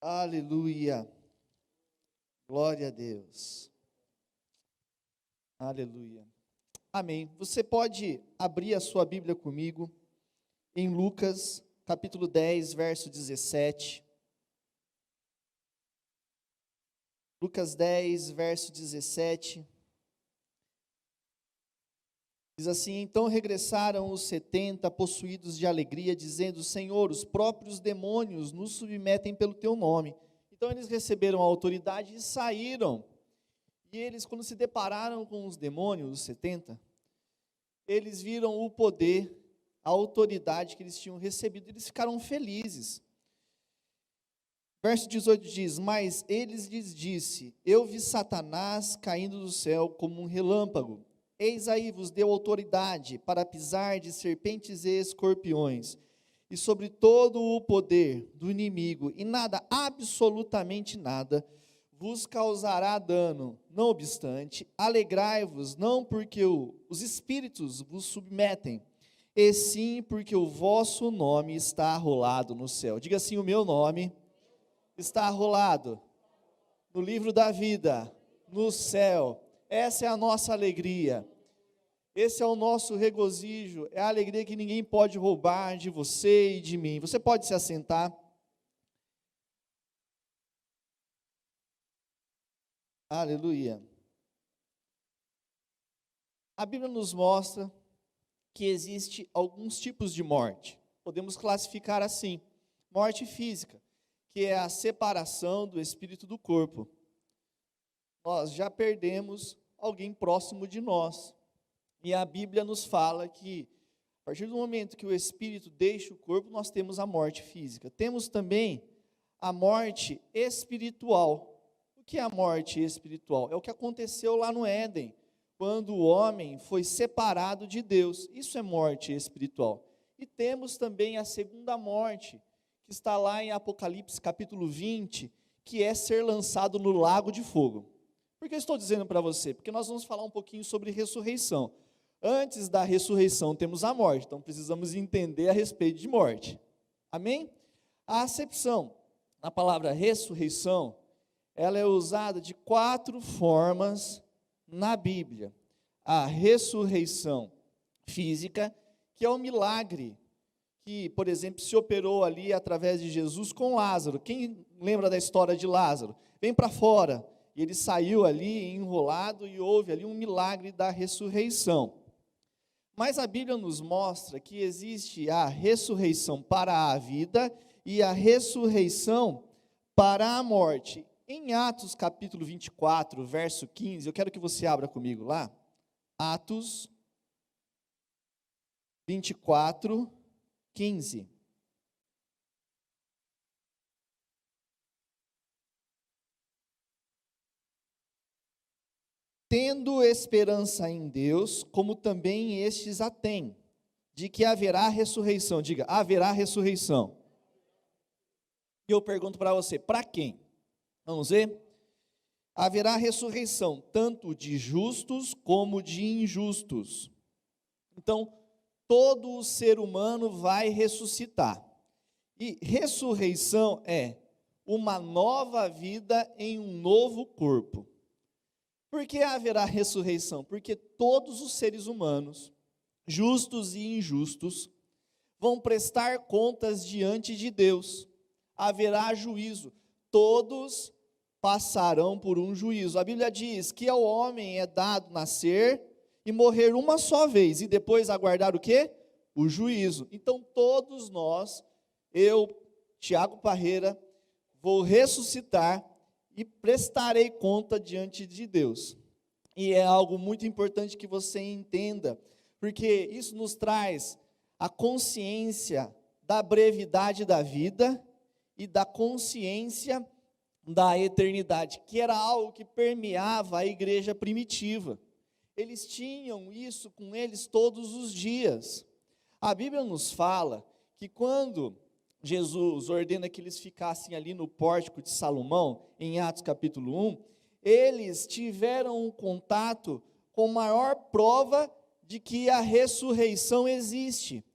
Aleluia. Glória a Deus. Aleluia. Amém. Você pode abrir a sua Bíblia comigo em Lucas, capítulo 10, verso 17. Lucas 10, verso 17. Diz assim: então regressaram os 70 possuídos de alegria, dizendo: Senhor, os próprios demônios nos submetem pelo teu nome. Então eles receberam a autoridade e saíram. E eles, quando se depararam com os demônios, os 70, eles viram o poder, a autoridade que eles tinham recebido, eles ficaram felizes. Verso 18 diz: mas eles lhes disse: eu vi Satanás caindo do céu como um relâmpago. Eis aí vos deu autoridade para pisar de serpentes e escorpiões, e sobre todo o poder do inimigo, e nada, absolutamente nada, vos causará dano. Não obstante, alegrai-vos, não porque os espíritos vos submetem, e sim porque o vosso nome está arrolado no céu. Diga assim: o meu nome está arrolado no livro da vida, no céu. Essa é a nossa alegria, esse é o nosso regozijo, é a alegria que ninguém pode roubar de você e de mim. Você pode se assentar. Aleluia. A Bíblia nos mostra que existe alguns tipos de morte. Podemos classificar assim: morte física, que é a separação do espírito do corpo. Nós já perdemos alguém próximo de nós. E a Bíblia nos fala que, a partir do momento que o espírito deixa o corpo, nós temos a morte física. Temos também a morte espiritual. O que é a morte espiritual? É o que aconteceu lá no Éden, quando o homem foi separado de Deus. Isso é morte espiritual. E temos também a segunda morte, que está lá em Apocalipse capítulo 20, que é ser lançado no lago de fogo. Por que eu estou dizendo para você? Porque nós vamos falar um pouquinho sobre ressurreição. Antes da ressurreição temos a morte, então precisamos entender a respeito de morte. Amém? A acepção na palavra ressurreição, ela é usada de 4 formas na Bíblia. A ressurreição física, que é o milagre que, por exemplo, se operou ali através de Jesus com Lázaro. Quem lembra da história de Lázaro? Vem para fora. E ele saiu ali enrolado e houve ali um milagre da ressurreição. Mas a Bíblia nos mostra que existe a ressurreição para a vida e a ressurreição para a morte. Em Atos capítulo 24, verso 15, eu quero que você abra comigo lá. Atos 24, 15. Tendo esperança em Deus, como também estes a têm, de que haverá ressurreição. Diga: haverá ressurreição. E eu pergunto para você: para quem? Vamos ver? Haverá ressurreição, tanto de justos como de injustos. Então, todo o ser humano vai ressuscitar. E ressurreição é uma nova vida em um novo corpo. Por que haverá ressurreição? Porque todos os seres humanos, justos e injustos, vão prestar contas diante de Deus. Haverá juízo. Todos passarão por um juízo. A Bíblia diz que ao homem é dado nascer e morrer uma só vez, e depois aguardar o quê? O juízo. Então todos nós, eu, Tiago Parreira, vou ressuscitar e prestarei conta diante de Deus. E é algo muito importante que você entenda, porque isso nos traz a consciência da brevidade da vida e da consciência da eternidade, que era algo que permeava a igreja primitiva. Eles tinham isso com eles todos os dias. A Bíblia nos fala que quando Jesus ordena que eles ficassem ali no pórtico de Salomão, em Atos capítulo 1, eles tiveram um contato com maior prova de que a ressurreição existe.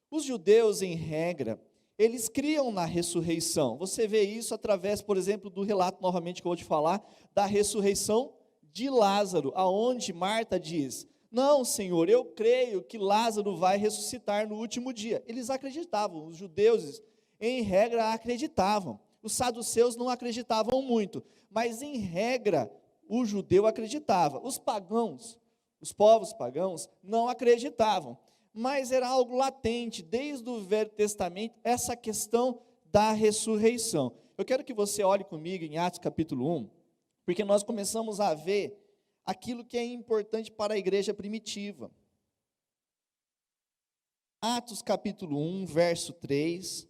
Os judeus, em regra, eles criam na ressurreição. Você vê isso através, por exemplo, do relato, novamente, que eu vou te falar, da ressurreição de Lázaro, aonde Marta diz: não, Senhor, eu creio que Lázaro vai ressuscitar no último dia. Eles acreditavam, os judeus, em regra, acreditavam. Os saduceus não acreditavam muito, mas em regra, o judeu acreditava. Os pagãos, os povos pagãos, não acreditavam. Mas era algo latente, desde o Velho Testamento, essa questão da ressurreição. Eu quero que você olhe comigo em Atos capítulo 1, porque nós começamos a ver aquilo que é importante para a igreja primitiva. Atos capítulo 1, verso 3.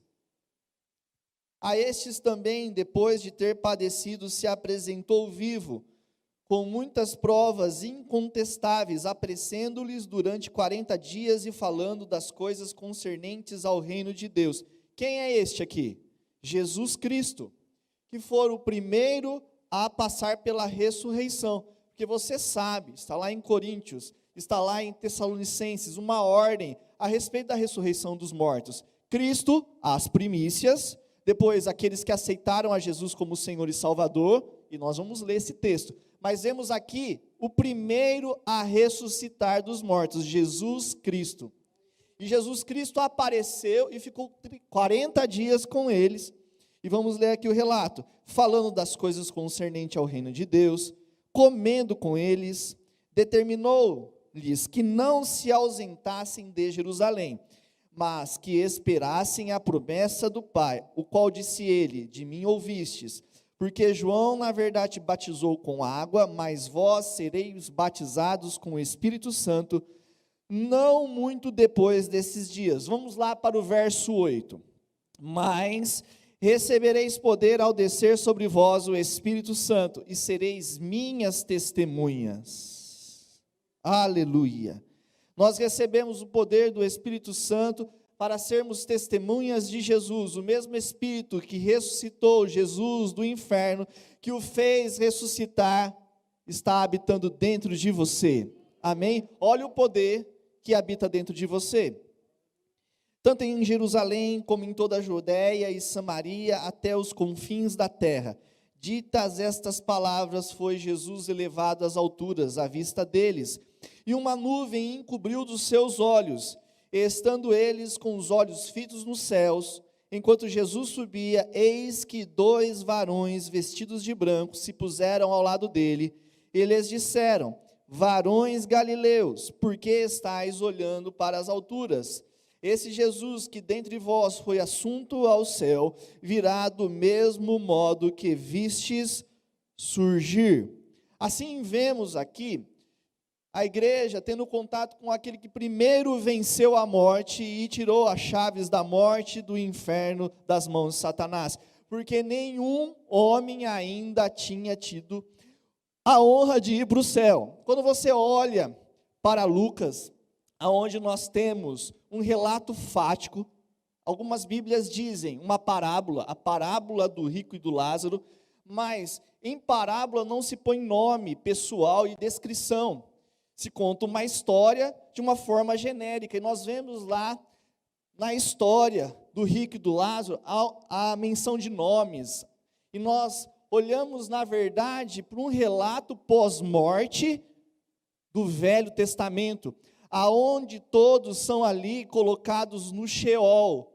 A estes também, depois de ter padecido, se apresentou vivo, com muitas provas incontestáveis, aparecendo-lhes durante 40 dias e falando das coisas concernentes ao reino de Deus. Quem é este aqui? Jesus Cristo, que foi o primeiro a passar pela ressurreição. Porque você sabe, está lá em Coríntios, está lá em Tessalonicenses, uma ordem a respeito da ressurreição dos mortos. Cristo, as primícias, depois aqueles que aceitaram a Jesus como Senhor e Salvador, e nós vamos ler esse texto. Mas vemos aqui o primeiro a ressuscitar dos mortos, Jesus Cristo. E Jesus Cristo apareceu e ficou 40 dias com eles. E vamos ler aqui o relato. Falando das coisas concernentes ao reino de Deus, comendo com eles, determinou-lhes que não se ausentassem de Jerusalém, mas que esperassem a promessa do Pai, o qual disse ele: de mim ouvistes. Porque João, na verdade, batizou com água, mas vós sereis batizados com o Espírito Santo, não muito depois desses dias. Vamos lá para o verso 8. Mas recebereis poder ao descer sobre vós o Espírito Santo, e sereis minhas testemunhas. Aleluia. Nós recebemos o poder do Espírito Santo para sermos testemunhas de Jesus, o mesmo Espírito que ressuscitou Jesus do inferno, que o fez ressuscitar, está habitando dentro de você. Amém? Olha o poder que habita dentro de você. Tanto em Jerusalém, como em toda a Judéia e Samaria, até os confins da terra. Ditas estas palavras, foi Jesus elevado às alturas, à vista deles, e uma nuvem encobriu dos seus olhos. Estando eles com os olhos fitos nos céus, enquanto Jesus subia, eis que 2 varões vestidos de branco se puseram ao lado dele, e lhes disseram: varões galileus, por que estáis olhando para as alturas? Esse Jesus que dentre vós foi assunto ao céu, virá do mesmo modo que vistes surgir. Assim vemos aqui a igreja tendo contato com aquele que primeiro venceu a morte e tirou as chaves da morte e do inferno das mãos de Satanás, porque nenhum homem ainda tinha tido a honra de ir para o céu. Quando você olha para Lucas, aonde nós temos um relato fático, algumas bíblias dizem uma parábola, a parábola do rico e do Lázaro, mas em parábola não se põe nome pessoal e descrição. Se conta uma história de uma forma genérica, e nós vemos lá na história do rico e do Lázaro a menção de nomes, e nós olhamos na verdade para um relato pós-morte do Velho Testamento, aonde todos são ali colocados no Sheol,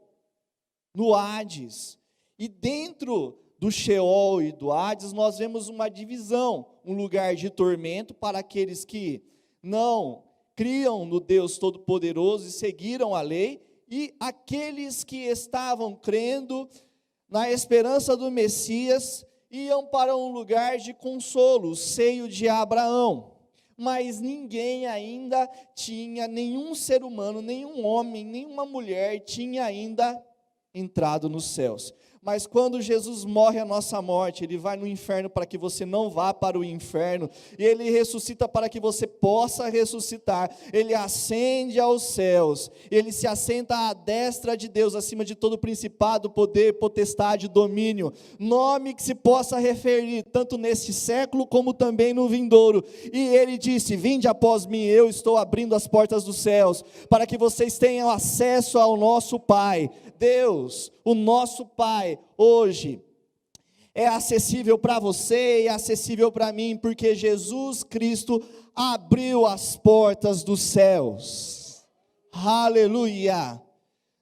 no Hades, e dentro do Sheol e do Hades nós vemos uma divisão, um lugar de tormento para aqueles que não criam no Deus Todo-Poderoso e seguiram a lei, e aqueles que estavam crendo na esperança do Messias, iam para um lugar de consolo, o seio de Abraão. Mas ninguém ainda tinha, nenhum ser humano, nenhum homem, nenhuma mulher tinha ainda entrado nos céus. Mas quando Jesus morre a nossa morte, Ele vai no inferno para que você não vá para o inferno, e Ele ressuscita para que você possa ressuscitar, Ele ascende aos céus, Ele se assenta à destra de Deus, acima de todo principado, poder, potestade, domínio, nome que se possa referir, tanto neste século, como também no vindouro, e Ele disse: vinde após mim, eu estou abrindo as portas dos céus, para que vocês tenham acesso ao nosso Pai. Deus, o nosso Pai, hoje, é acessível para você e acessível para mim, porque Jesus Cristo abriu as portas dos céus. Aleluia!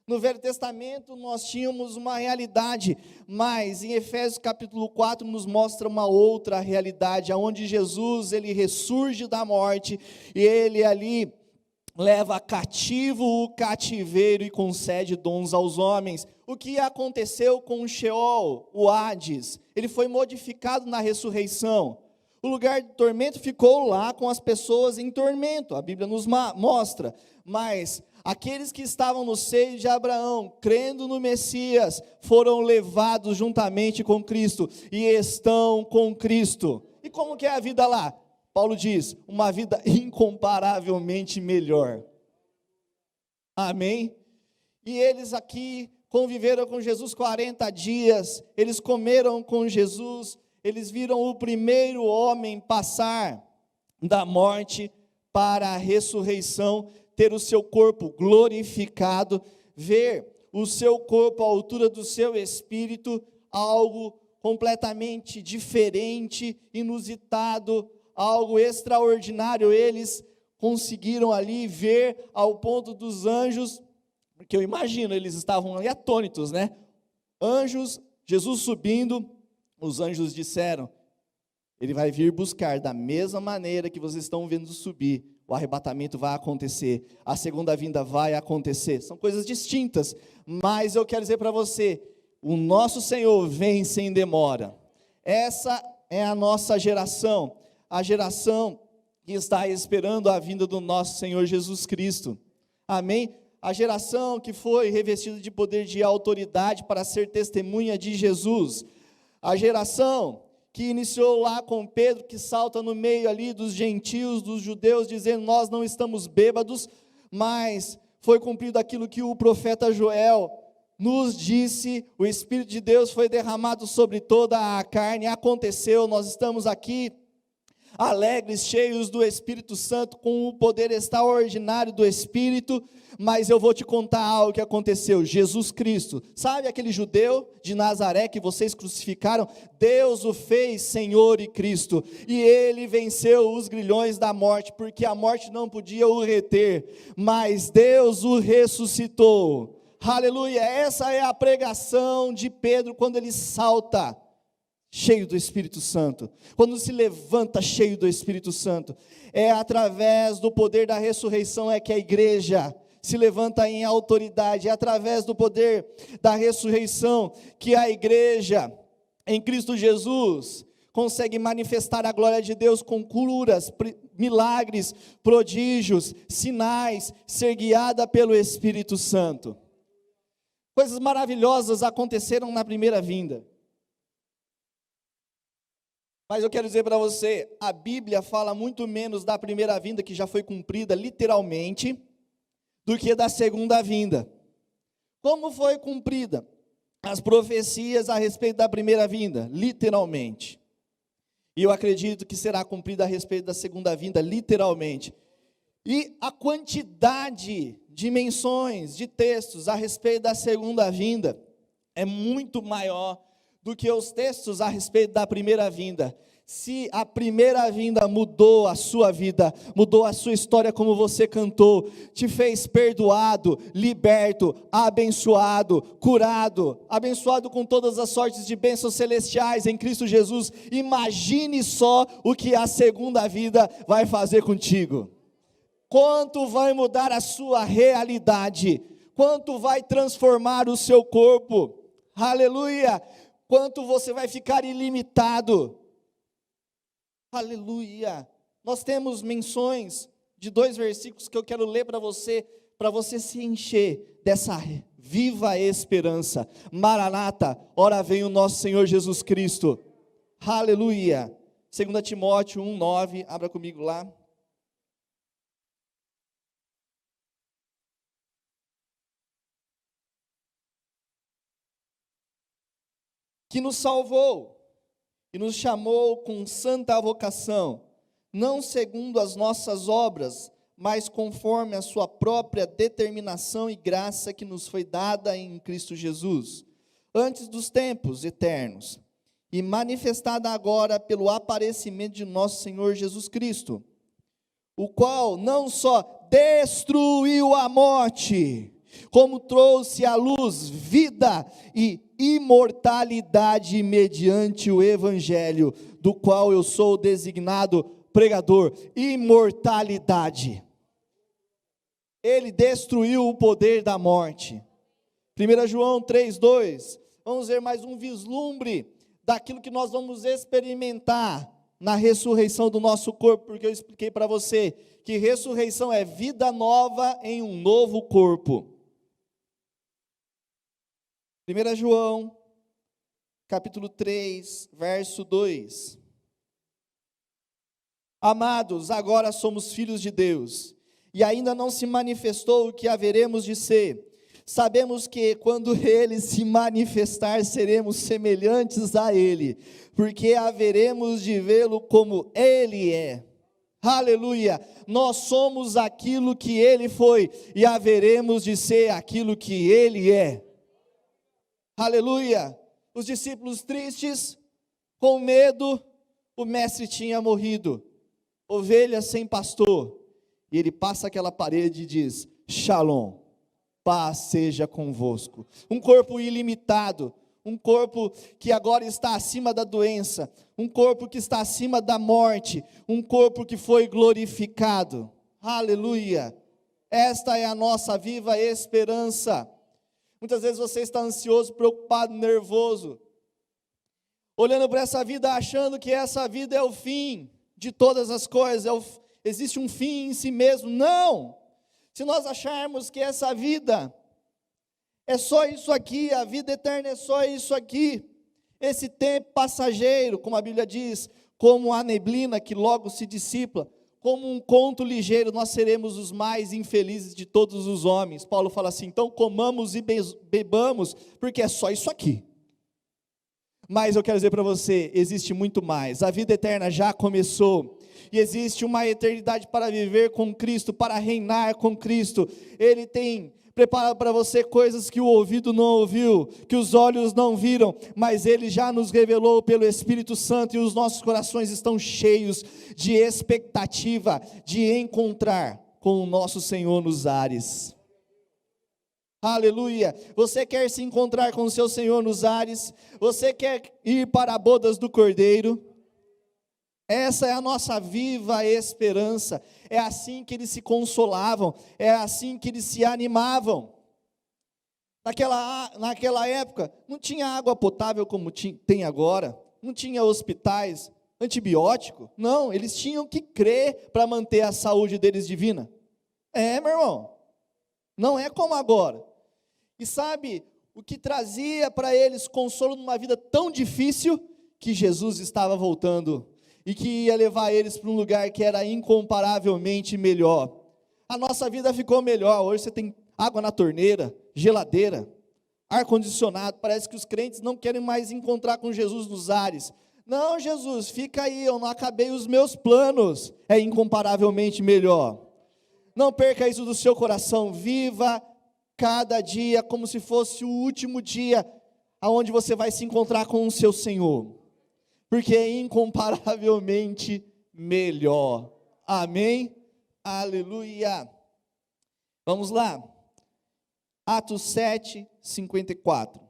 No Velho Testamento nós tínhamos uma realidade, mas em Efésios capítulo 4 nos mostra uma outra realidade, onde Jesus, ele ressurge da morte, e ele ali leva cativo o cativeiro e concede dons aos homens. O que aconteceu com o Sheol, o Hades? Ele foi modificado na ressurreição. O lugar de tormento ficou lá com as pessoas em tormento, a Bíblia nos mostra, mas aqueles que estavam no seio de Abraão, crendo no Messias, foram levados juntamente com Cristo, e estão com Cristo. E como que é a vida lá? Paulo diz, uma vida incomparavelmente melhor. Amém? E eles aqui conviveram com Jesus 40 dias, eles comeram com Jesus, eles viram o primeiro homem passar da morte para a ressurreição, ter o seu corpo glorificado, ver o seu corpo à altura do seu espírito, algo completamente diferente, inusitado, algo extraordinário. Eles conseguiram ali ver ao ponto dos anjos, porque eu imagino, eles estavam ali atônitos, né? Anjos, Jesus subindo, os anjos disseram, ele vai vir buscar da mesma maneira que vocês estão vendo subir, o arrebatamento vai acontecer, a segunda vinda vai acontecer, são coisas distintas, mas eu quero dizer para você, o nosso Senhor vem sem demora. Essa é a nossa geração, a geração que está esperando a vinda do nosso Senhor Jesus Cristo, amém? A geração que foi revestida de poder de autoridade para ser testemunha de Jesus, a geração que iniciou lá com Pedro, que salta no meio ali dos gentios, dos judeus, dizendo, nós não estamos bêbados, mas foi cumprido aquilo que o profeta Joel nos disse, o Espírito de Deus foi derramado sobre toda a carne, aconteceu, nós estamos aqui, alegres, cheios do Espírito Santo, com o poder extraordinário do Espírito, mas eu vou te contar algo que aconteceu. Jesus Cristo, sabe aquele judeu de Nazaré que vocês crucificaram? Deus o fez Senhor e Cristo, e ele venceu os grilhões da morte, porque a morte não podia o reter, mas Deus o ressuscitou. Aleluia, essa é a pregação de Pedro quando ele salta cheio do Espírito Santo, quando se levanta cheio do Espírito Santo, é através do poder da ressurreição é que a igreja se levanta em autoridade, é através do poder da ressurreição que a igreja em Cristo Jesus consegue manifestar a glória de Deus com curas, milagres, prodígios, sinais, ser guiada pelo Espírito Santo. Coisas maravilhosas aconteceram na primeira vinda. Mas eu quero dizer para você, a Bíblia fala muito menos da primeira vinda, que já foi cumprida literalmente, do que da segunda vinda. Como foi cumprida as profecias a respeito da primeira vinda? Literalmente. E eu acredito que será cumprida a respeito da segunda vinda, literalmente. E a quantidade de menções, de textos a respeito da segunda vinda, é muito maior do que os textos a respeito da primeira vinda. Se a primeira vinda mudou a sua vida, mudou a sua história como você cantou, te fez perdoado, liberto, abençoado, curado, abençoado com todas as sortes de bênçãos celestiais em Cristo Jesus, imagine só o que a segunda vida vai fazer contigo. Quanto vai mudar a sua realidade, quanto vai transformar o seu corpo, aleluia, quanto você vai ficar ilimitado, aleluia. Nós temos menções de 2 versículos que eu quero ler para você se encher dessa viva esperança. Maranata, ora vem o nosso Senhor Jesus Cristo, aleluia. 2 Timóteo 1:9, abra comigo lá. Que nos salvou e nos chamou com santa vocação, não segundo as nossas obras, mas conforme a sua própria determinação e graça que nos foi dada em Cristo Jesus, antes dos tempos eternos, e manifestada agora pelo aparecimento de nosso Senhor Jesus Cristo, o qual não só destruiu a morte, como trouxe à luz vida e imortalidade mediante o Evangelho, do qual eu sou designado pregador. Imortalidade. Ele destruiu o poder da morte. 1 João 3,2. Vamos ver mais um vislumbre daquilo que nós vamos experimentar na ressurreição do nosso corpo, porque eu expliquei para você que ressurreição é vida nova em um novo corpo. 1 João, capítulo 3, verso 2. Amados, agora somos filhos de Deus, e ainda não se manifestou o que haveremos de ser. Sabemos que quando Ele se manifestar, seremos semelhantes a Ele, porque haveremos de vê-lo como Ele é. Aleluia! Nós somos aquilo que Ele foi, e haveremos de ser aquilo que Ele é. Aleluia! Os discípulos tristes, com medo, o mestre tinha morrido, ovelha sem pastor, e ele passa aquela parede e diz: Shalom, paz seja convosco. Um corpo ilimitado, um corpo que agora está acima da doença, um corpo que está acima da morte, um corpo que foi glorificado. Aleluia! Esta é a nossa viva esperança. Muitas vezes você está ansioso, preocupado, nervoso, olhando para essa vida, achando que essa vida é o fim de todas as coisas, existe um fim em si mesmo. Não! Se nós acharmos que essa vida é só isso aqui, a vida eterna é só isso aqui, esse tempo passageiro, como a Bíblia diz, como a neblina que logo se dissipa, como um conto ligeiro, nós seremos os mais infelizes de todos os homens. Paulo fala assim: então comamos e bebamos, porque é só isso aqui. Mas eu quero dizer para você, existe muito mais. A vida eterna já começou, e existe uma eternidade para viver com Cristo, para reinar com Cristo. Ele tem preparado para você coisas que o ouvido não ouviu, que os olhos não viram, mas Ele já nos revelou pelo Espírito Santo, e os nossos corações estão cheios de expectativa de encontrar com o nosso Senhor nos ares. Aleluia! Você quer se encontrar com o seu Senhor nos ares? Você quer ir para as bodas do Cordeiro? Essa é a nossa viva esperança. É assim que eles se consolavam, é assim que eles se animavam. Naquela época, não tinha água potável como tem agora, não tinha hospitais, antibiótico, não, eles tinham que crer para manter a saúde deles divina. Meu irmão, não é como agora. E sabe, o que trazia para eles consolo numa vida tão difícil, que Jesus estava voltando, e que ia levar eles para um lugar que era incomparavelmente melhor. A nossa vida ficou melhor, hoje você tem água na torneira, geladeira, ar-condicionado, parece que os crentes não querem mais encontrar com Jesus nos ares. Não, Jesus, fica aí, eu não acabei os meus planos, é incomparavelmente melhor. Não perca isso do seu coração, viva cada dia como se fosse o último dia, aonde você vai se encontrar com o seu Senhor, porque é incomparavelmente melhor. Amém? Aleluia! Vamos lá, Atos 7, 54.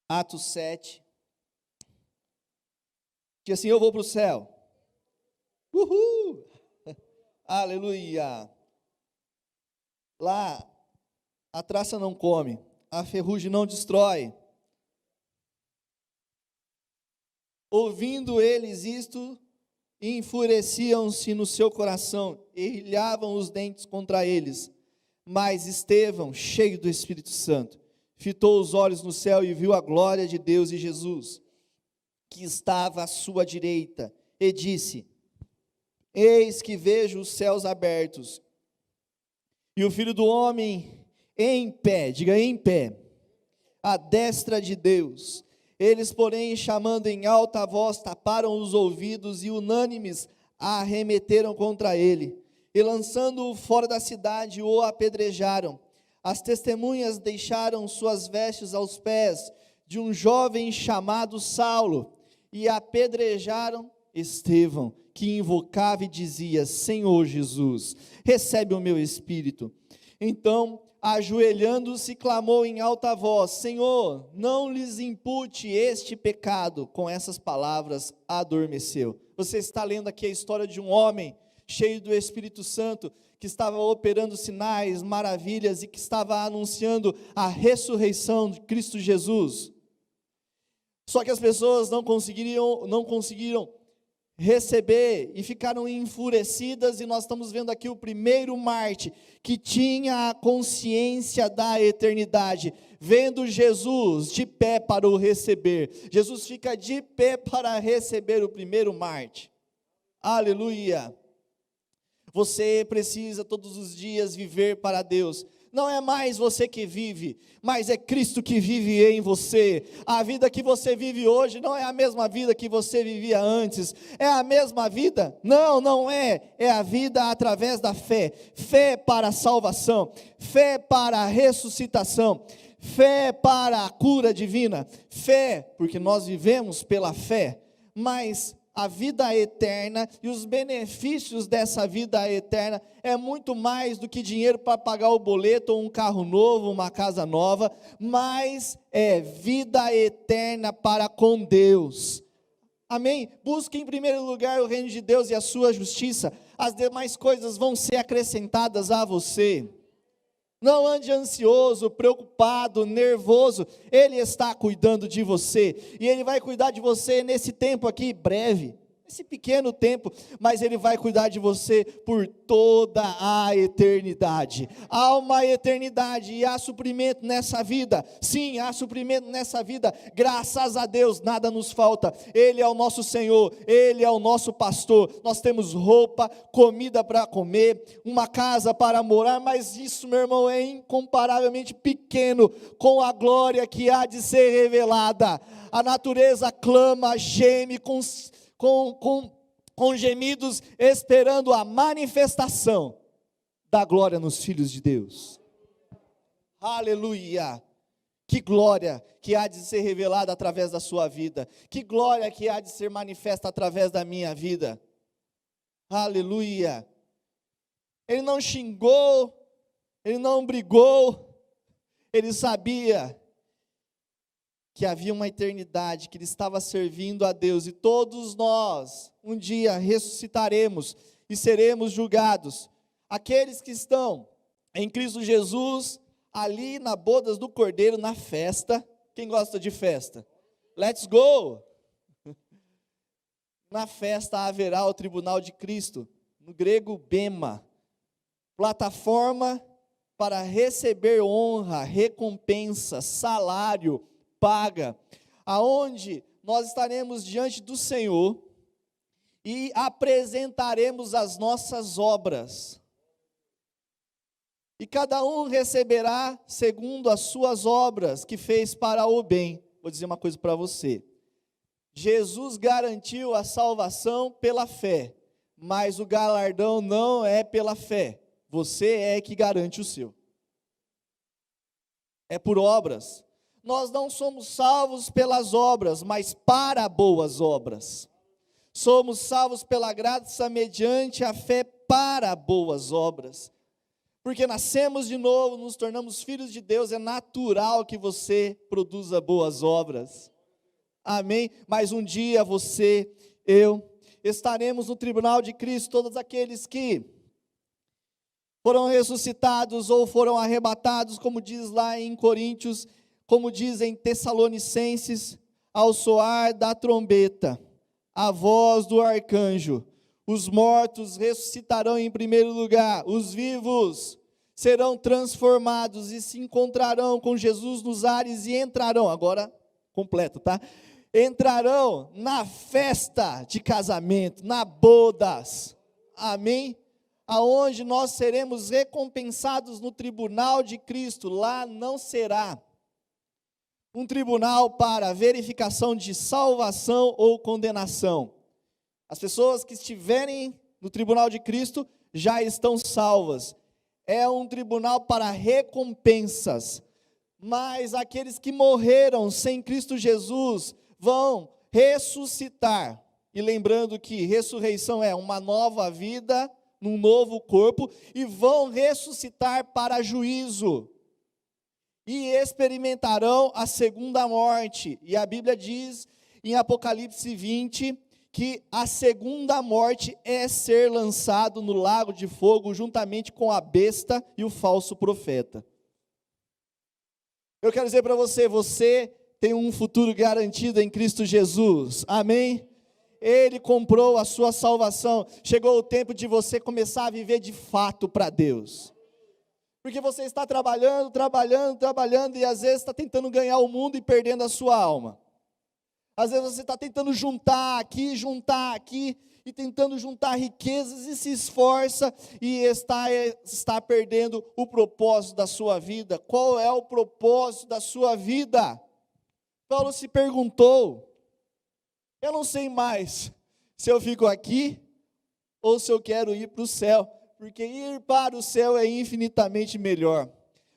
Atos 7, que assim: eu vou para o céu. Uhul! Aleluia! Lá a traça não come, a ferrugem não destrói. Ouvindo eles isto, enfureciam-se no seu coração, e rilhavam os dentes contra eles. Mas Estevão, cheio do Espírito Santo, fitou os olhos no céu e viu a glória de Deus e Jesus, que estava à sua direita, e disse: eis que vejo os céus abertos, e o Filho do Homem em pé, diga em pé, à destra de Deus. Eles, porém, chamando em alta voz, taparam os ouvidos e unânimes arremeteram contra ele, e lançando-o fora da cidade, o apedrejaram. As testemunhas deixaram suas vestes aos pés de um jovem chamado Saulo, e apedrejaram Estevão, que invocava e dizia: Senhor Jesus, recebe o meu espírito. Então, ajoelhando-se, clamou em alta voz: Senhor, não lhes impute este pecado. Com essas palavras, adormeceu. Você está lendo aqui a história de um homem cheio do Espírito Santo, que estava operando sinais, maravilhas, e que estava anunciando a ressurreição de Cristo Jesus. Só que as pessoas não conseguiram receber e ficaram enfurecidas, e nós estamos vendo aqui o primeiro Marte, que tinha a consciência da eternidade, vendo Jesus de pé para o receber. Jesus fica de pé para receber o primeiro Marte. Aleluia! Você precisa todos os dias viver para Deus. Não é mais você que vive, mas é Cristo que vive em você. A vida que você vive hoje não é a mesma vida que você vivia antes. É a mesma vida? Não, não é. É a vida através da fé. Fé para a salvação, fé para a ressuscitação, fé para a cura divina, fé, porque nós vivemos pela fé, mas a vida eterna e os benefícios dessa vida eterna é muito mais do que dinheiro para pagar o boleto, ou um carro novo, uma casa nova, mas é vida eterna para com Deus. Amém? Busque em primeiro lugar o reino de Deus e a sua justiça, as demais coisas vão ser acrescentadas a você. Não ande ansioso, preocupado, nervoso. Ele está cuidando de você. E Ele vai cuidar de você nesse tempo aqui, breve. Esse pequeno tempo, mas Ele vai cuidar de você por toda a eternidade. Há uma eternidade e há suprimento nessa vida. Sim, há suprimento nessa vida. Graças a Deus, nada nos falta. Ele é o nosso Senhor, Ele é o nosso pastor. Nós temos roupa, comida para comer, uma casa para morar, mas isso, meu irmão, é incomparavelmente pequeno com a glória que há de ser revelada. A natureza clama, geme com gemidos, esperando a manifestação da glória nos filhos de Deus. Aleluia! Que glória que há de ser revelada através da sua vida, que glória que há de ser manifesta através da minha vida. Aleluia! Ele não xingou, ele não brigou, ele sabia que havia uma eternidade, que ele estava servindo a Deus, e todos nós, um dia, ressuscitaremos e seremos julgados. Aqueles que estão em Cristo Jesus, ali na bodas do Cordeiro, na festa. Quem gosta de festa? Let's go! Na festa haverá o tribunal de Cristo, no grego bema, plataforma para receber honra, recompensa, salário, paga, aonde nós estaremos diante do Senhor e apresentaremos as nossas obras, e cada um receberá segundo as suas obras que fez para o bem. Vou dizer uma coisa para você: Jesus garantiu a salvação pela fé, mas o galardão não é pela fé, você é que garante o seu, é por obras. Nós não somos salvos pelas obras, mas para boas obras. Somos salvos pela graça mediante a fé para boas obras. Porque nascemos de novo, nos tornamos filhos de Deus, é natural que você produza boas obras. Amém? Mas um dia você, eu, estaremos no tribunal de Cristo, todos aqueles que foram ressuscitados ou foram arrebatados, como diz lá em Coríntios, como dizem Tessalonicenses, ao soar da trombeta, a voz do arcanjo, os mortos ressuscitarão em primeiro lugar, os vivos serão transformados e se encontrarão com Jesus nos ares e entrarão, agora completo, tá? Entrarão na festa de casamento, na bodas, amém? Aonde nós seremos recompensados no tribunal de Cristo. Lá não será um tribunal para verificação de salvação ou condenação. As pessoas que estiverem no tribunal de Cristo já estão salvas. É um tribunal para recompensas. Mas aqueles que morreram sem Cristo Jesus vão ressuscitar. E lembrando que ressurreição é uma nova vida, num novo corpo, e vão ressuscitar para juízo. E experimentarão a segunda morte. E a Bíblia diz em Apocalipse 20 que a segunda morte é ser lançado no lago de fogo juntamente com a besta e o falso profeta. Eu quero dizer para você, você tem um futuro garantido em Cristo Jesus, amém? Ele comprou a sua salvação, chegou o tempo de você começar a viver de fato para Deus. Porque você está trabalhando, e às vezes está tentando ganhar o mundo e perdendo a sua alma. Às vezes você está tentando juntar aqui, e tentando juntar riquezas e se esforça e está perdendo o propósito da sua vida. Qual é o propósito da sua vida? Paulo se perguntou, eu não sei mais se eu fico aqui ou se eu quero ir para o céu, porque ir para o céu é infinitamente melhor.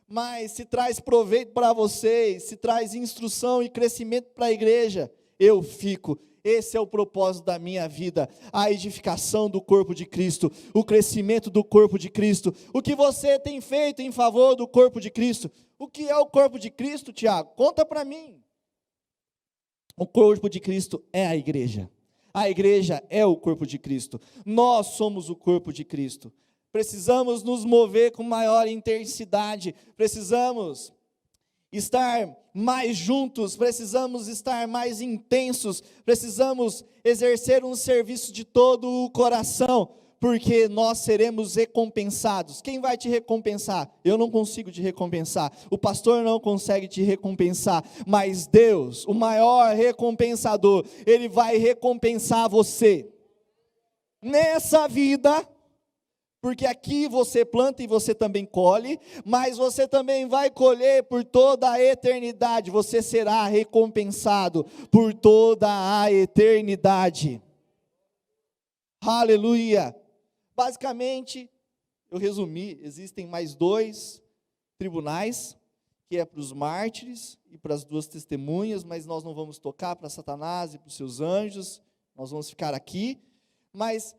Mas se traz proveito para vocês, se traz instrução e crescimento para a igreja, eu fico. Esse é o propósito da minha vida, a edificação do corpo de Cristo, o crescimento do corpo de Cristo. O que você tem feito em favor do corpo de Cristo? O que é o corpo de Cristo, Tiago? Conta para mim. O corpo de Cristo é a igreja. A igreja é o corpo de Cristo. Nós somos o corpo de Cristo. Precisamos nos mover com maior intensidade. Precisamos estar mais juntos, precisamos estar mais intensos, precisamos exercer um serviço de todo o coração, porque nós seremos recompensados. Quem vai te recompensar? Eu não consigo te recompensar, o pastor não consegue te recompensar, mas Deus, o maior recompensador, Ele vai recompensar você, nessa vida. Porque aqui você planta e você também colhe, mas você também vai colher por toda a eternidade, você será recompensado por toda a eternidade. Aleluia! Basicamente, eu resumi, existem mais 2 tribunais, que é para os mártires e para as 2 testemunhas, mas nós não vamos tocar para Satanás e para os seus anjos, nós vamos ficar aqui, mas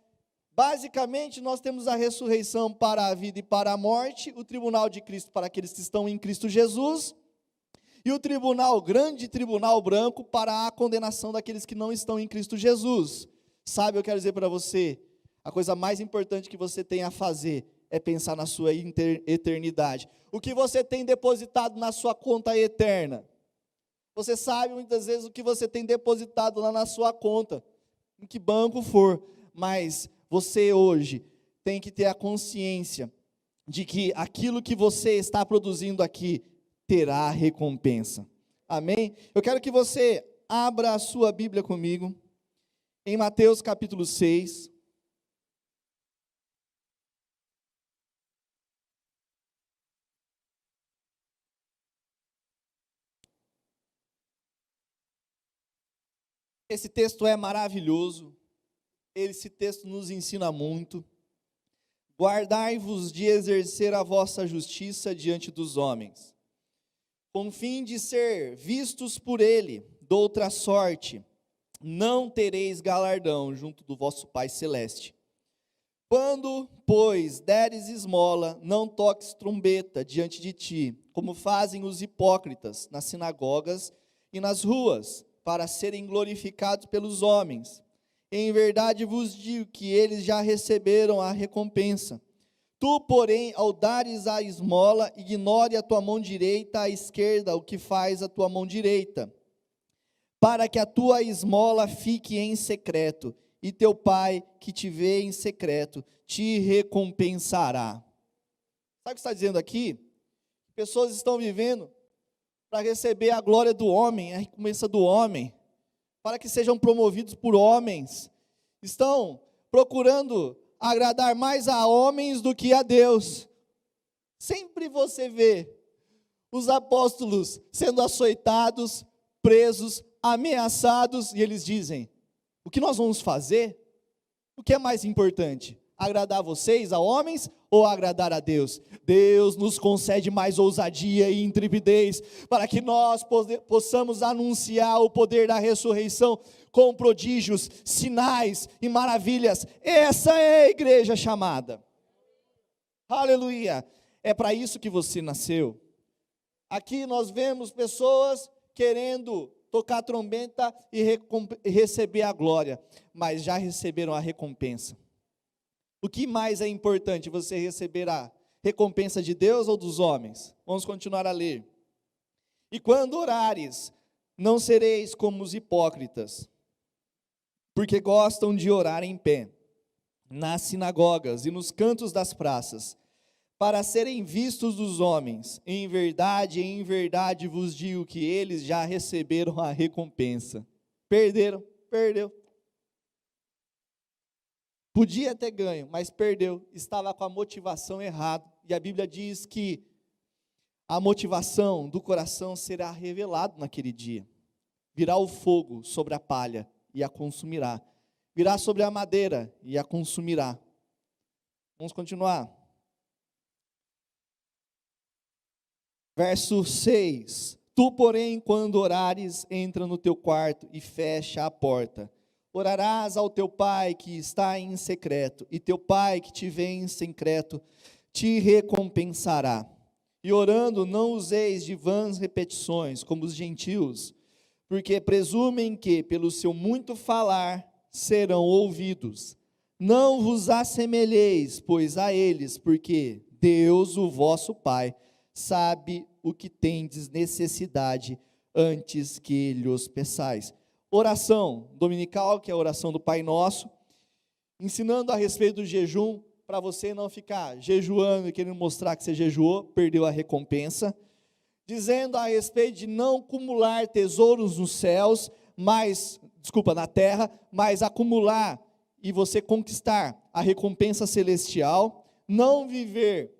basicamente, nós temos a ressurreição para a vida e para a morte, o tribunal de Cristo para aqueles que estão em Cristo Jesus, e o tribunal, grande tribunal branco, para a condenação daqueles que não estão em Cristo Jesus. Sabe, eu quero dizer para você, a coisa mais importante que você tem a fazer é pensar na sua eternidade. O que você tem depositado na sua conta eterna? Você sabe muitas vezes o que você tem depositado lá na sua conta, em que banco for, mas você hoje tem que ter a consciência de que aquilo que você está produzindo aqui terá recompensa. Amém? Eu quero que você abra a sua Bíblia comigo, em Mateus capítulo 6. Esse texto é maravilhoso. Esse texto nos ensina muito. Guardai-vos de exercer a vossa justiça diante dos homens, com fim de ser vistos por ele, doutra sorte, não tereis galardão junto do vosso Pai Celeste. Quando, pois, deres esmola, não toques trombeta diante de ti, como fazem os hipócritas nas sinagogas e nas ruas, para serem glorificados pelos homens. Em verdade vos digo que eles já receberam a recompensa. Tu, porém, ao dares a esmola, ignore a tua mão direita à esquerda o que faz a tua mão direita, para que a tua esmola fique em secreto, e teu Pai, que te vê em secreto, te recompensará. Sabe o que está dizendo aqui? Pessoas estão vivendo para receber a glória do homem, a recompensa do homem, para que sejam promovidos por homens, estão procurando agradar mais a homens do que a Deus. Sempre você vê os apóstolos sendo açoitados, presos, ameaçados, e eles dizem, o que nós vamos fazer? O que é mais importante? Agradar vocês, a homens, ou agradar a Deus? Deus nos concede mais ousadia e intrepidez, para que nós possamos anunciar o poder da ressurreição, com prodígios, sinais e maravilhas. Essa é a igreja chamada. Aleluia! É para isso que você nasceu. Aqui nós vemos pessoas querendo tocar trombeta e receber a glória, mas já receberam a recompensa. O que mais é importante, você receber a recompensa de Deus ou dos homens? Vamos continuar a ler. E quando orares, não sereis como os hipócritas, porque gostam de orar em pé, nas sinagogas e nos cantos das praças, para serem vistos dos homens. Em verdade vos digo que eles já receberam a recompensa. Perdeu. Podia ter ganho, mas perdeu. Estava com a motivação errada. E a Bíblia diz que a motivação do coração será revelada naquele dia. Virá o fogo sobre a palha e a consumirá. Virá sobre a madeira e a consumirá. Vamos continuar. Verso 6. Tu, porém, quando orares, entra no teu quarto e fecha a porta. Orarás ao teu pai que está em secreto, e teu pai que te vê em secreto te recompensará. E orando, não useis de vãs repetições, como os gentios, porque presumem que, pelo seu muito falar, serão ouvidos. Não vos assemelheis, pois, a eles, porque Deus, o vosso Pai, sabe o que tendes necessidade antes que lhes peçais. Oração dominical, que é a oração do Pai Nosso, ensinando a respeito do jejum, para você não ficar jejuando e querendo mostrar que você jejuou, perdeu a recompensa. Dizendo a respeito de não acumular tesouros nos céus, na terra, mas acumular e você conquistar a recompensa celestial. Não viver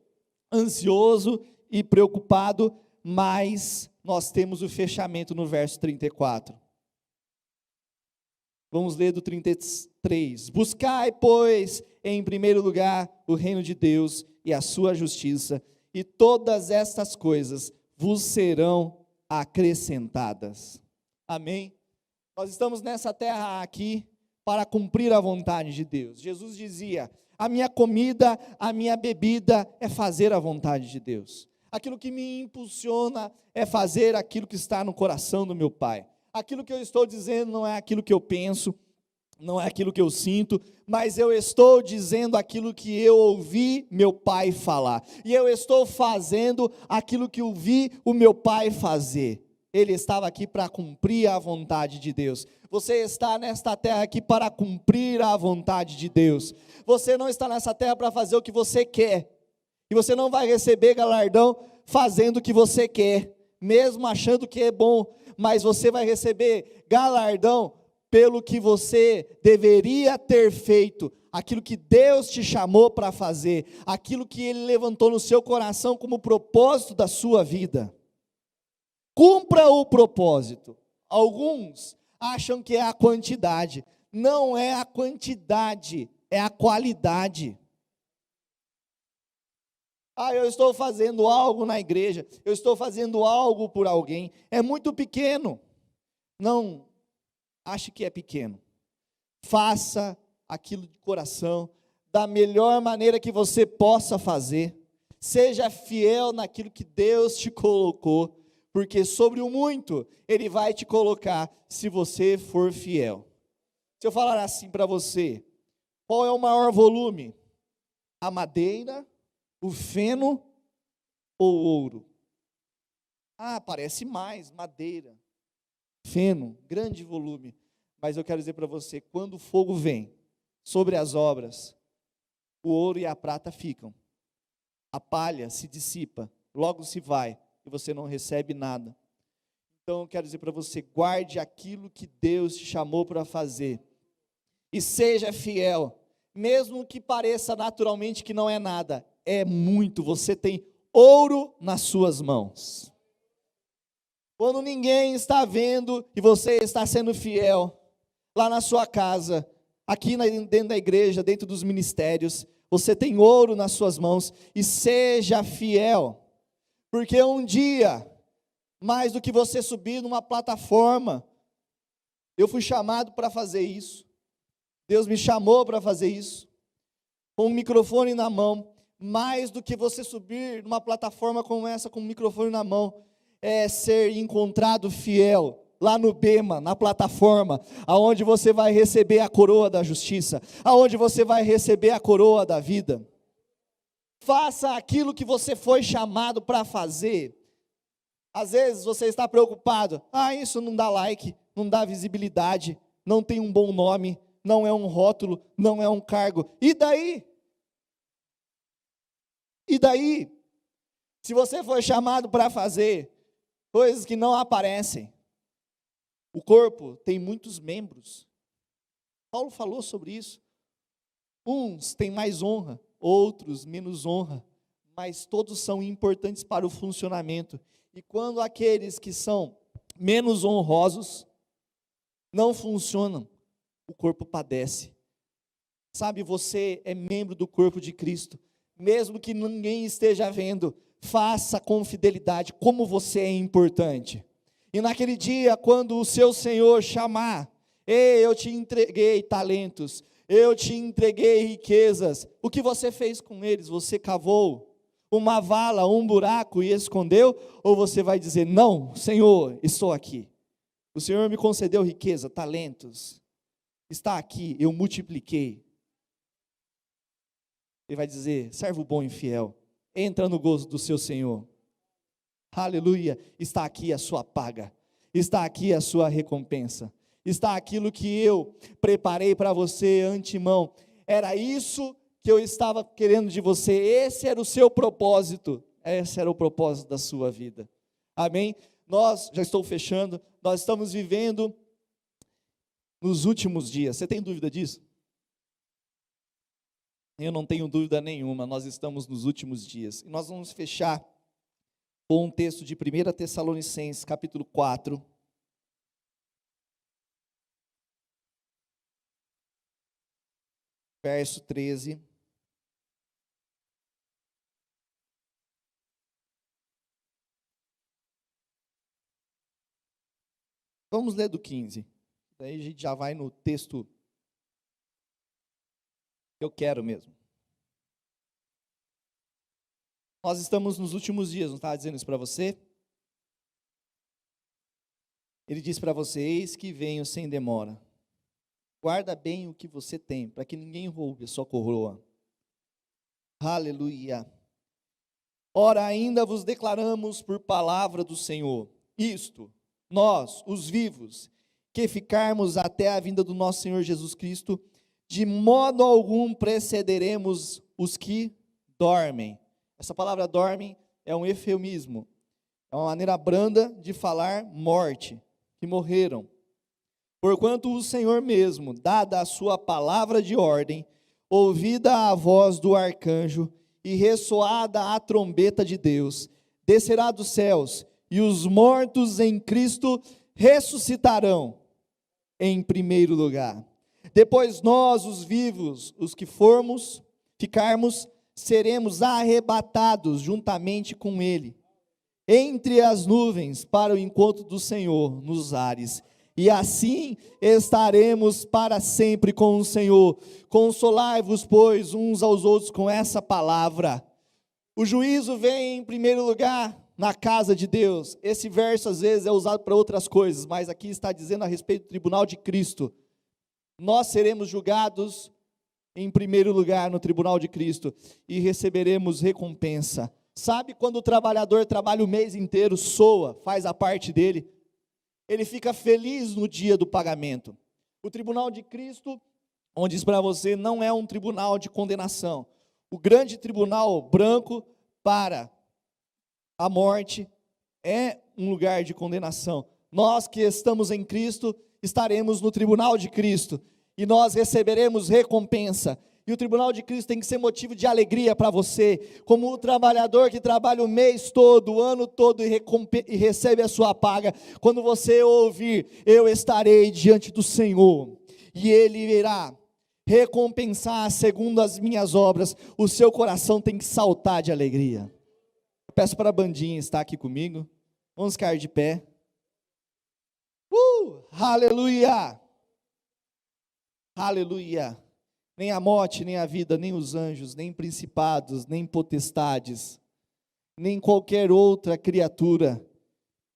ansioso e preocupado, mas nós temos o fechamento no verso 34. Vamos ler do 33. Buscai, pois, em primeiro lugar o reino de Deus e a sua justiça, e todas estas coisas vos serão acrescentadas. Amém? Nós estamos nessa terra aqui para cumprir a vontade de Deus. Jesus dizia: a minha comida, a minha bebida é fazer a vontade de Deus. Aquilo que me impulsiona é fazer aquilo que está no coração do meu Pai. Aquilo que eu estou dizendo não é aquilo que eu penso, não é aquilo que eu sinto, mas eu estou dizendo aquilo que eu ouvi meu Pai falar. E eu estou fazendo aquilo que eu vi o meu Pai fazer. Ele estava aqui para cumprir a vontade de Deus. Você está nesta terra aqui para cumprir a vontade de Deus. Você não está nessa terra para fazer o que você quer. E você não vai receber galardão fazendo o que você quer, mesmo achando que é bom, mas você vai receber galardão pelo que você deveria ter feito, aquilo que Deus te chamou para fazer, aquilo que Ele levantou no seu coração como propósito da sua vida. Cumpra o propósito. Alguns acham que é a quantidade. Não é a quantidade, é a qualidade. Eu estou fazendo algo na igreja, eu estou fazendo algo por alguém, é muito pequeno. Não ache que é pequeno. Faça aquilo de coração, da melhor maneira que você possa fazer. Seja fiel naquilo que Deus te colocou, porque sobre o muito, Ele vai te colocar, se você for fiel. Se eu falar assim para você, qual é o maior volume? A madeira, o feno ou o ouro? Parece mais, madeira, feno, grande volume. Mas eu quero dizer para você, quando o fogo vem sobre as obras, o ouro e a prata ficam. A palha se dissipa, logo se vai, e você não recebe nada. Então eu quero dizer para você, guarde aquilo que Deus te chamou para fazer. E seja fiel, mesmo que pareça naturalmente que não é nada, é muito, você tem ouro nas suas mãos. Quando ninguém está vendo e você está sendo fiel, lá na sua casa, aqui dentro da igreja, dentro dos ministérios, você tem ouro nas suas mãos, e seja fiel, porque um dia, mais do que você subir numa plataforma, eu fui chamado para fazer isso, Deus me chamou para fazer isso, com um microfone na mão. Mais do que você subir numa plataforma como essa com o microfone na mão, é ser encontrado fiel lá no bema, na plataforma, aonde você vai receber a coroa da justiça, aonde você vai receber a coroa da vida. Faça aquilo que você foi chamado para fazer. Às vezes você está preocupado, isso não dá like, não dá visibilidade, não tem um bom nome, não é um rótulo, não é um cargo. E daí? E daí? Se você foi chamado para fazer coisas que não aparecem, o corpo tem muitos membros. Paulo falou sobre isso. Uns têm mais honra, outros menos honra, mas todos são importantes para o funcionamento. E quando aqueles que são menos honrosos não funcionam, o corpo padece. Sabe, você é membro do corpo de Cristo, mesmo que ninguém esteja vendo, faça com fidelidade como você é importante. E naquele dia, quando o seu Senhor chamar, eu te entreguei talentos, eu te entreguei riquezas, o que você fez com eles? Você cavou uma vala, um buraco e escondeu? Ou você vai dizer, não, Senhor, estou aqui, o Senhor me concedeu riqueza, talentos, está aqui, eu multipliquei. Ele vai dizer, servo bom e fiel, entra no gozo do seu Senhor. Aleluia, está aqui a sua paga, está aqui a sua recompensa, está aquilo que eu preparei para você antemão, era isso que eu estava querendo de você, esse era o seu propósito, esse era o propósito da sua vida, amém? Já estou fechando, nós estamos vivendo nos últimos dias, você tem dúvida disso? Eu não tenho dúvida nenhuma, nós estamos nos últimos dias, e nós vamos fechar com um texto de 1 Tessalonicenses, capítulo 4, verso 13, vamos ler do 15, daí a gente já vai no texto que eu quero mesmo. Nós estamos nos últimos dias, não estava dizendo isso para você? Ele diz para você, eis que venho sem demora. Guarda bem o que você tem, para que ninguém roube a sua coroa. Aleluia. Ora, ainda vos declaramos por palavra do Senhor, isto, nós, os vivos, que ficarmos até a vinda do nosso Senhor Jesus Cristo, de modo algum precederemos os que dormem. Essa palavra dormem é um eufemismo, é uma maneira branda de falar morte, que morreram. Porquanto o Senhor mesmo, dada a sua palavra de ordem, ouvida a voz do arcanjo e ressoada a trombeta de Deus, descerá dos céus, e os mortos em Cristo ressuscitarão em primeiro lugar. Depois nós, os vivos, os que ficarmos, seremos arrebatados juntamente com Ele, entre as nuvens, para o encontro do Senhor nos ares, e assim estaremos para sempre com o Senhor. Consolai-vos, pois, uns aos outros com essa palavra. O juízo vem em primeiro lugar na casa de Deus. Esse verso às vezes é usado para outras coisas, mas aqui está dizendo a respeito do tribunal de Cristo. Nós seremos julgados em primeiro lugar no tribunal de Cristo e receberemos recompensa. Sabe quando o trabalhador trabalha o mês inteiro, faz a parte dele, ele fica feliz no dia do pagamento. O tribunal de Cristo, onde diz para você, não é um tribunal de condenação. O grande tribunal branco para a morte é um lugar de condenação. Nós que estamos em Cristo, estaremos no tribunal de Cristo, e nós receberemos recompensa, e o tribunal de Cristo tem que ser motivo de alegria para você, como o trabalhador que trabalha o mês todo, o ano todo, e recebe a sua paga. Quando você ouvir, eu estarei diante do Senhor, e Ele irá recompensar segundo as minhas obras, o seu coração tem que saltar de alegria. Eu peço para a bandinha estar aqui comigo. Vamos ficar de pé. Aleluia! Aleluia! Nem a morte, nem a vida, nem os anjos, nem principados, nem potestades, nem qualquer outra criatura,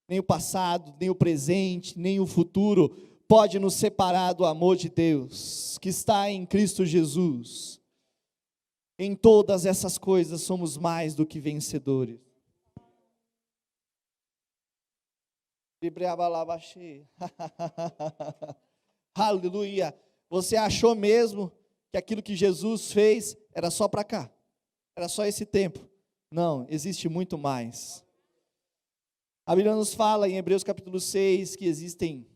nem o passado, nem o presente, nem o futuro, pode nos separar do amor de Deus, que está em Cristo Jesus. Em todas essas coisas somos mais do que vencedores. Aleluia! Você achou mesmo que aquilo que Jesus fez era só para cá? Era só esse tempo? Não, existe muito mais. A Bíblia nos fala em Hebreus capítulo 6 que existem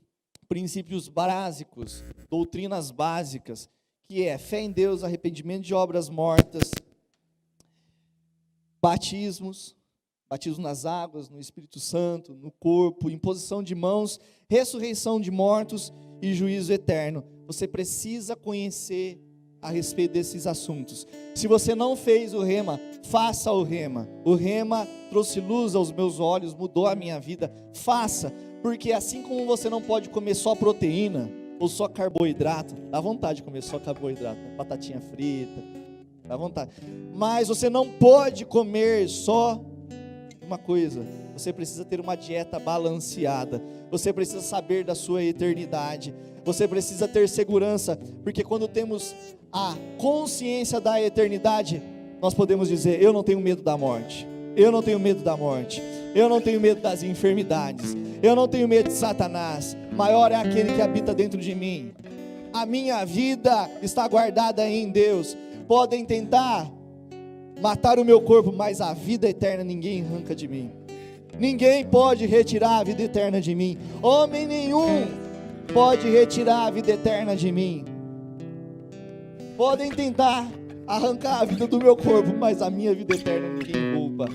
princípios básicos, doutrinas básicas, que é fé em Deus, arrependimento de obras mortas, batismo nas águas, no Espírito Santo, no corpo, imposição de mãos, ressurreição de mortos e juízo eterno. Você precisa conhecer a respeito desses assuntos. Se você não fez o rema, faça o rema. O rema trouxe luz aos meus olhos, mudou a minha vida. Faça, porque assim como você não pode comer só proteína ou só carboidrato, dá vontade de comer só carboidrato, né? Batatinha frita, dá vontade. Mas você não pode comer só uma coisa. Você precisa ter uma dieta balanceada. Você precisa saber da sua eternidade. Você precisa ter segurança, porque quando temos a consciência da eternidade, nós podemos dizer: eu não tenho medo da morte, eu não tenho medo da morte, eu não tenho medo das enfermidades, eu não tenho medo de Satanás, maior é aquele que habita dentro de mim. A minha vida está guardada em Deus. Podem tentar matar o meu corpo, mas a vida eterna ninguém arranca de mim. Ninguém pode retirar a vida eterna de mim. Homem nenhum pode retirar a vida eterna de mim. Podem tentar arrancar a vida do meu corpo, mas a minha vida eterna ninguém rouba.